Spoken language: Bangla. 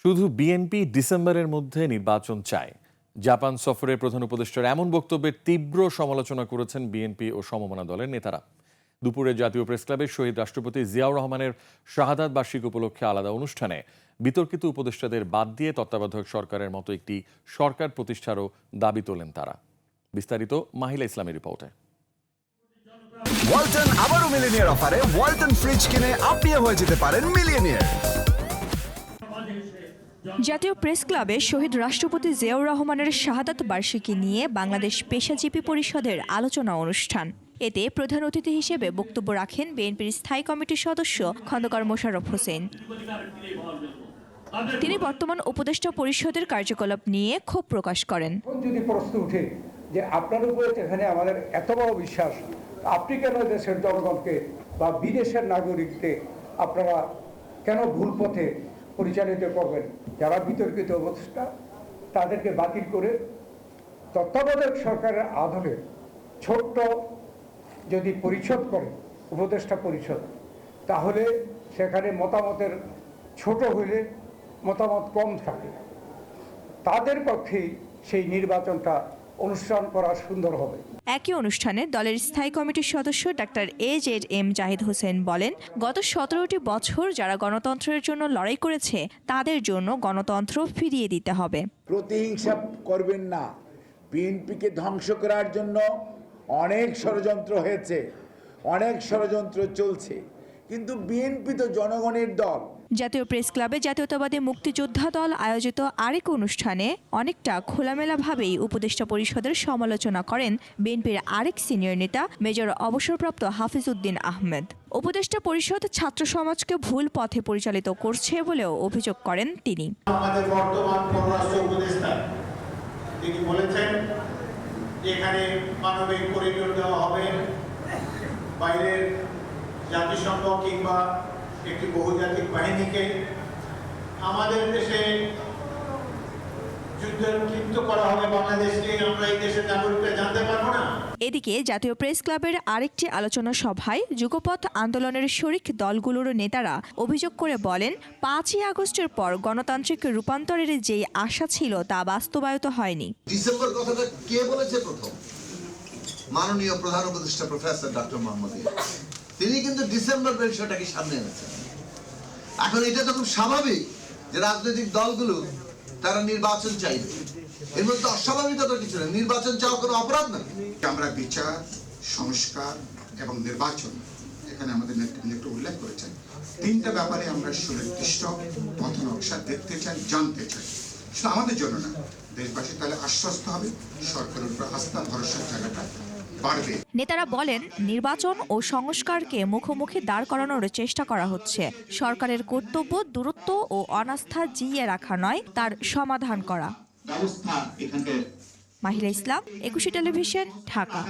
শুধু বিএনপি ডিসেম্বরের মধ্যে নির্বাচন চায়। জাপান সফরের প্রধান উপদেষ্টার এমন বক্তব্যের তীব্র সমালোচনা করেছেন বিএনপি ও সমমনা দলের নেতারা। দুপুরে জাতীয় প্রেসক্লাবে শহীদ রাষ্ট্রপতি জিয়াউর রহমানের শাহাদাত বার্ষিকী উপলক্ষে আলাদা অনুষ্ঠানে বিতর্কিত উপদেষ্টাদের বাদ দিয়ে তত্ত্বাবধায়ক সরকারের মতো একটি সরকার প্রতিষ্ঠারও দাবি তোলেন তারা। বিস্তারিত মাহিলা ইসলামের রিপোর্টে। ওয়ালটন আবারও মিলিনিয়ার অফারে ওয়ালটন ফ্রিজ কিনে আপনিও হয়ে যেতে পারেন মিলিয়নিয়ার। জাতীয় প্রেস ক্লাবে শহীদ রাষ্ট্রপতি জিয়াউর রহমানের শাহাদাত বার্ষিকী নিয়ে বাংলাদেশ পেশাজীবী পরিষদের আলোচনা অনুষ্ঠান। এতে প্রধান অতিথি হিসেবে বক্তব্য রাখেন বিএনপির স্থায়ী কমিটির সদস্য খন্দকার মোশাররফ হোসেন। তিনি বর্তমান উপদেষ্টা পরিষদের কার্যকলাপ নিয়ে ক্ষোভ প্রকাশ করেন। যদি প্রশ্ন উঠে যে আপনার উপরে এখানে আমাদের এত বড় বিশ্বাস, আপনি কেন দেশের জনগণকে বা বিদেশের নাগরিকদের আপনারা কেন ভুল পথে পরিচালিত করবেন? যারা বিতর্কিত অবস্থা তাদেরকে বাতিল করে তত্ত্বাবধায়ক সরকারের আদলে ছোট্ট যদি পরিষদ করে উপদেষ্টা পরিষদ, তাহলে সেখানে মতামতের ছোট হইলে মতামত কম থাকে, তাদের পক্ষেই সেই নির্বাচনটা অনুষ্ঠান করা সুন্দর হবে। একই অনুষ্ঠানে দলের স্থায়ী কমিটির সদস্য ডাক্তার AZM জাহিদ হোসেন বলেন, গত 17টি বছর যারা গণতন্ত্রের জন্য লড়াই করেছে তাদের জন্য গণতন্ত্র ফিরিয়ে দিতে হবে। প্রতিহিংসা করবেন না। বিএনপিকে ধ্বংস করার জন্য অনেক ষড়যন্ত্র হয়েছে, অনেক ষড়যন্ত্র চলছে, কিন্তু বিএনপি তো জনগণের দল। জাতীয় প্রেস ক্লাবে জাতীয়তাবাদী মুক্তিযোদ্ধা দল আয়োজিত আরেক অনুষ্ঠানে অনেকটা খোলামেলাভাবেই উপদেষ্টা পরিষদের সমালোচনা করেন বিএনপির আরেক সিনিয়র নেতা মেজর অবসরপ্রাপ্ত হাফিজ উদ্দিন আহমেদ। উপদেষ্টা পরিষদ ছাত্র সমাজকে ভুল পথে পরিচালিত করছে বলেও অভিযোগ করেন তিনি। আমাদের বর্তমান পররাষ্ট্র উপদেষ্টা তিনি বলেছেন এখানে মানবিক করিডোর দেওয়া হবে, বাইরের জাতিসংঘ কিংবা একটি বহুজাতিক বাহিনীকে আমাদের দেশে যুদ্ধে লিপ্ত করা হবে, বাংলাদেশকে আমরা এই দেশের নাগরিকরা জানতে পারবো না। এদিকে জাতীয় প্রেস ক্লাবের আরেকটি আলোচনা সভায় যুগপথ আন্দোলনের শরিক দলগুলোর নেতারা অভিযোগ করে বলেন, 5ই আগস্টের পর গণতান্ত্রিক রূপান্তরের যে আশা ছিল তা বাস্তবায়িত হয়নি। ডিসেম্বর কথাটা কে বলেছে প্রথম? মাননীয় প্রধান উপদেষ্টা প্রফেসর ডক্টর মোহাম্মদ ইউনূস। তিনি কিন্তু ডিসেম্বর বিষয়টাকে সামনে এনেছেন। এখন এটা তো খুব স্বাভাবিক যে রাজনৈতিক দলগুলো তারা নির্বাচন চাইবে, এর মধ্যে অস্বাভাবিকতা কিছু নেই। নির্বাচন চাওয়া কোনো অপরাধ না। আমরা বিচার, সংস্কার এবং নির্বাচন, এখানে আমাদের নেতৃত্ব উল্লেখ করেছেন, 3টা ব্যাপারে আমরা সুনির্দিষ্ট পথ নকশা দেখতে চাই, জানতে চাই। শুধু আমাদের জন্য না, দেশবাসী তাহলে আশ্বস্ত হবে, সরকারের উপর আস্থা ভরসার জায়গাটা বাড়বে। নেতারা বলেন, নির্বাচন ও সংস্কারকে মুখোমুখি দাঁড় করানোর চেষ্টা করা হচ্ছে। সরকারের কর্তব্য দূরত্ব ও অনাস্থা জিইয়ে রাখা নয়, তার সমাধান করা। ব্যবস্থা এখানে। মাহিলা ইসলাম, 21 টেলিভিশন, ঢাকা।